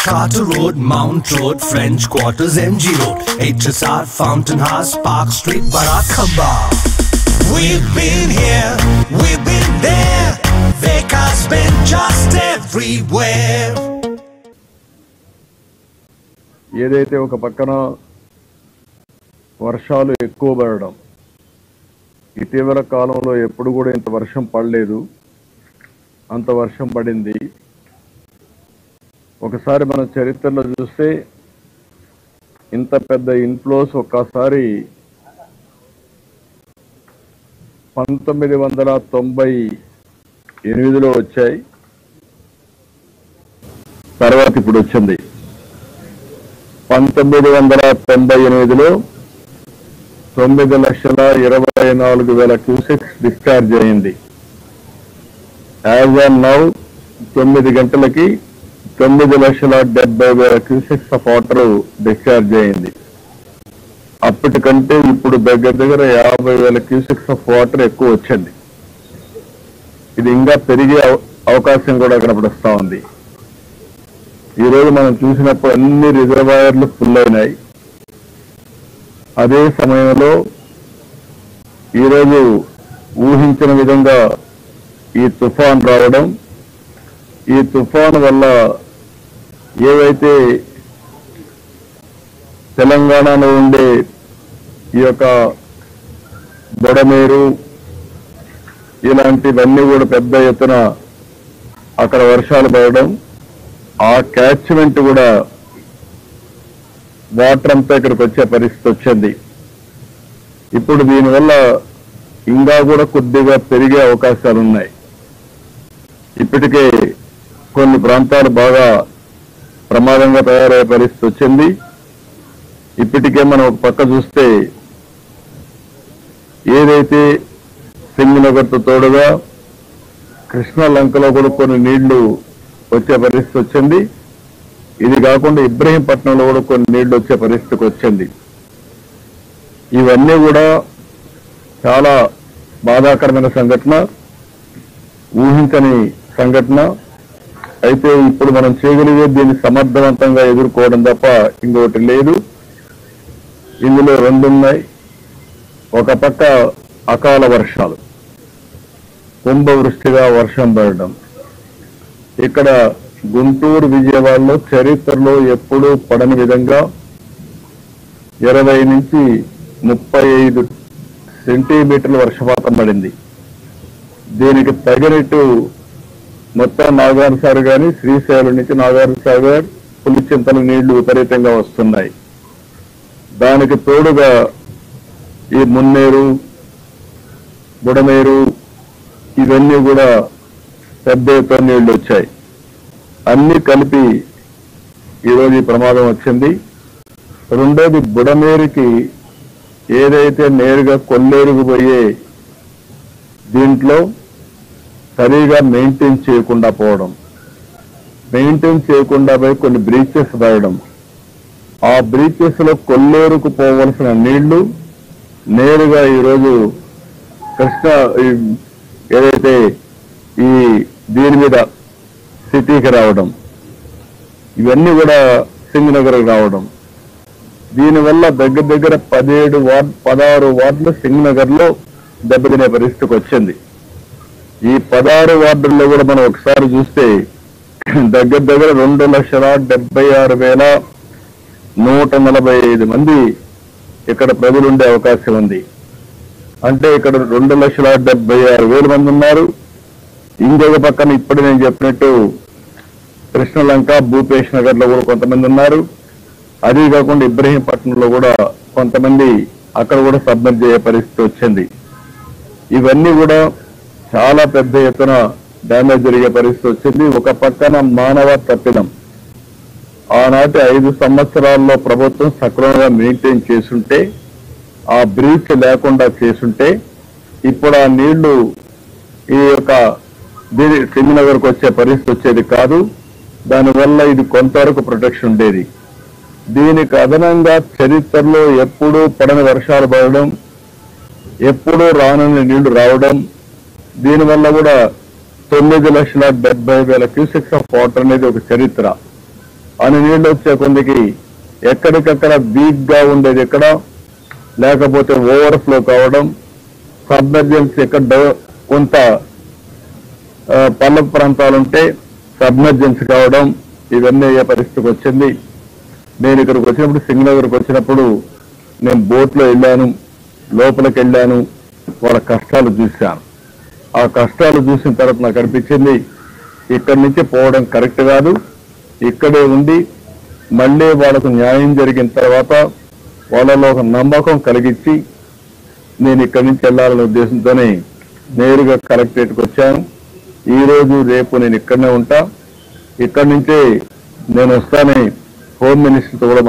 Carter Road, Mount Road, French Quarters, MG Road, HSR, Fountain House, Park Street, Barackamba. We've been here, we've been there, Veka's been just everywhere. ఏదైతే ఒక పక్కన వర్షాలు ఎక్కువ పడడం, ఇటీవల కాలంలో ఎప్పుడు కూడా ఇంత వర్షం పడలేదు, అంత వర్షం పడింది. ఒకసారి మన చరిత్రలో చూస్తే ఇంత పెద్ద ఇన్ఫ్లోస్ ఒక్కసారి 1998లో వచ్చాయి, తర్వాత ఇప్పుడు వచ్చింది. 1998లో 9,24,000 క్యూసెక్స్ డిశ్చార్జ్ అయింది. యాజ్ ఆన్ నౌ 9 గంటలకి 9,70,000 క్యూసెక్స్ ఆఫ్ వాటర్ డిశ్చార్జ్ అయింది. అప్పటికంటే ఇప్పుడు దగ్గర 50,000 క్యూసెక్స్ ఆఫ్ వాటర్ ఎక్కువ వచ్చింది. ఇది ఇంకా పెరిగే అవకాశం కూడా కనపడుస్తూ ఉంది. ఈరోజు మనం చూసినప్పుడు అన్ని రిజర్వాయర్లు ఫుల్ అయినాయి. అదే సమయంలో ఈరోజు ఊహించిన విధంగా ఈ తుఫాన్ రావడం, ఈ తుఫాన్ వల్ల ఏవైతే తెలంగాణలో ఉండే ఈ యొక్క బొడమేరు ఇలాంటివన్నీ కూడా పెద్ద ఎత్తున అక్కడ వర్షాలు పడడం, ఆ క్యాచ్మెంట్ కూడా వాటర్ అంతా ఇక్కడికి వచ్చే పరిస్థితి వచ్చింది. ఇప్పుడు దీనివల్ల ఇంకా కూడా కొద్దిగా పెరిగే అవకాశాలు ఉన్నాయి. ఇప్పటికే కొన్ని ప్రాంతాలు బాగా ప్రమాదంగా తయారయ్యే పరిస్థితి వచ్చింది. ఇప్పటికే మనం ఒక పక్క చూస్తే ఏదైతే సింగనగర్తో తోడుగా కృష్ణా లంకలో కూడా కొన్ని నీళ్లు వచ్చే పరిస్థితి వచ్చింది. ఇది కాకుండా ఇబ్రహీంపట్నంలో కూడా కొన్ని నీళ్లు వచ్చే పరిస్థితికి వచ్చింది. ఇవన్నీ కూడా చాలా బాధాకరమైన సంఘటన, ఊహించని సంఘటన. అయితే ఇప్పుడు మనం చేయగలిగేది దీన్ని సమర్థవంతంగా ఎదుర్కోవడం తప్ప ఇంకొకటి లేదు. ఇందులో రెండు ఉన్నాయి. ఒక పక్క అకాల వర్షాలు, కుంభవృష్టిగా వర్షం పడడం. ఇక్కడ గుంటూరు, విజయవాడలో చరిత్రలో ఎప్పుడూ పడని విధంగా 20 నుంచి 35 సెంటీమీటర్ల వర్షపాతం పడింది. దీనికి తగినట్టు మొత్తం నాగార్జున సాగర్ కానీ శ్రీశైలం నుంచి నాగార్జున సాగర్ పులిచింతల నీళ్లు విపరీతంగా వస్తున్నాయి. దానికి తోడుగా ఈ మున్నేరు, బుడమేరు ఇవన్నీ కూడా పెద్ద ఎత్తున నీళ్లు వచ్చాయి. అన్ని కలిపి ఈరోజు ఈ ప్రమాదం వచ్చింది. రెండోది బుడమేరుకి ఏదైతే నేరుగా కొల్లేరుకు పోయే దీంట్లో సరిగా మెయింటైన్ చేయకుండా పోవడం, మెయింటైన్ చేయకుండా పోయి కొన్ని బ్రీచెస్ పడడం, ఆ బ్రీచెస్ లో కొల్లేరుకు పోవలసిన నీళ్లు నేరుగా ఈరోజు కృష్ణా ఏదైతే ఈ దీని మీద సిటీకి రావడం, ఇవన్నీ కూడా సింగనగర్కి రావడం. దీనివల్ల దగ్గర 16 వార్డులు సింగనగర్లో దెబ్బతినే పరిస్థితికి వచ్చింది. ఈ 16 వార్డుల్లో కూడా మనం ఒకసారి చూస్తే దగ్గర 2,76,145 మంది ఇక్కడ ప్రజలు ఉండే అవకాశం ఉంది. అంటే ఇక్కడ 2,76,000 మంది ఉన్నారు. ఇంకొక పక్కన ఇప్పుడు నేను చెప్పినట్టు కృష్ణలంక, భూపేష్ నగర్ లో కూడా కొంతమంది ఉన్నారు. అది కాకుండా ఇబ్రహీంపట్నంలో కూడా కొంతమంది అక్కడ కూడా సబ్మిట్ చేసే పరిస్థితి వచ్చింది. ఇవన్నీ కూడా చాలా పెద్ద ఎత్తున డ్యామేజ్ జరిగే పరిస్థితి వచ్చింది. ఒక పక్కన మానవ తప్పిదం. ఆనాటి 5 సంవత్సరాల్లో ప్రభుత్వం సక్రమంగా మెయింటైన్ చేసుంటే, ఆ బ్రీచ్ లేకుండా చేసుంటే ఇప్పుడు ఆ నీళ్లు ఈ యొక్క సింగనగర్కు వచ్చే పరిస్థితి వచ్చేది కాదు. దానివల్ల ఇది కొంతవరకు ప్రొటెక్షన్ ఉండేది. దీనికి అదనంగా చరిత్రలో ఎప్పుడూ పడని వర్షాలు పడడం, ఎప్పుడూ రానని నీళ్లు రావడం, దీనివల్ల కూడా 9,70,000 క్యూసెక్స్ ఆఫ్ వాటర్ అనేది ఒక చరిత్ర. అని నీళ్లు వచ్చే కొందికి ఎక్కడికక్కడ వీక్ గా ఉండేది ఎక్కడ, లేకపోతే ఓవర్ఫ్లో కావడం, సబ్మెర్జెన్స్ ఎక్కడ కొంత పల్లపు ప్రాంతాలుంటే సబ్మెర్జెన్స్ కావడం, ఇవన్నీ అయ్యే పరిస్థితికి వచ్చింది. నేను ఇక్కడికి వచ్చినప్పుడు సింగనగర్కి వచ్చినప్పుడు నేను బోట్లో వెళ్ళాను, లోపలికి వెళ్ళాను, వాళ్ళ కష్టాలు చూశాను. ఆ కష్టాలు చూసిన తర్వాత నాకు అనిపించింది ఇక్కడి నుంచి పోవడం కరెక్ట్ కాదు, ఇక్కడే ఉండి మళ్ళీ వాళ్ళకు న్యాయం జరిగిన తర్వాత వాళ్ళలో ఒక నమ్మకం కలిగించి నేను ఇక్కడి నుంచి వెళ్ళాలనే ఉద్దేశంతోనే నేరుగా కలెక్టరేట్కి వచ్చాను. ఈ రోజు రేపు నేను ఇక్కడనే ఉంటా. ఇక్కడి నుంచే నేను వస్తానే హోమ్ మినిస్టర్తో కూడా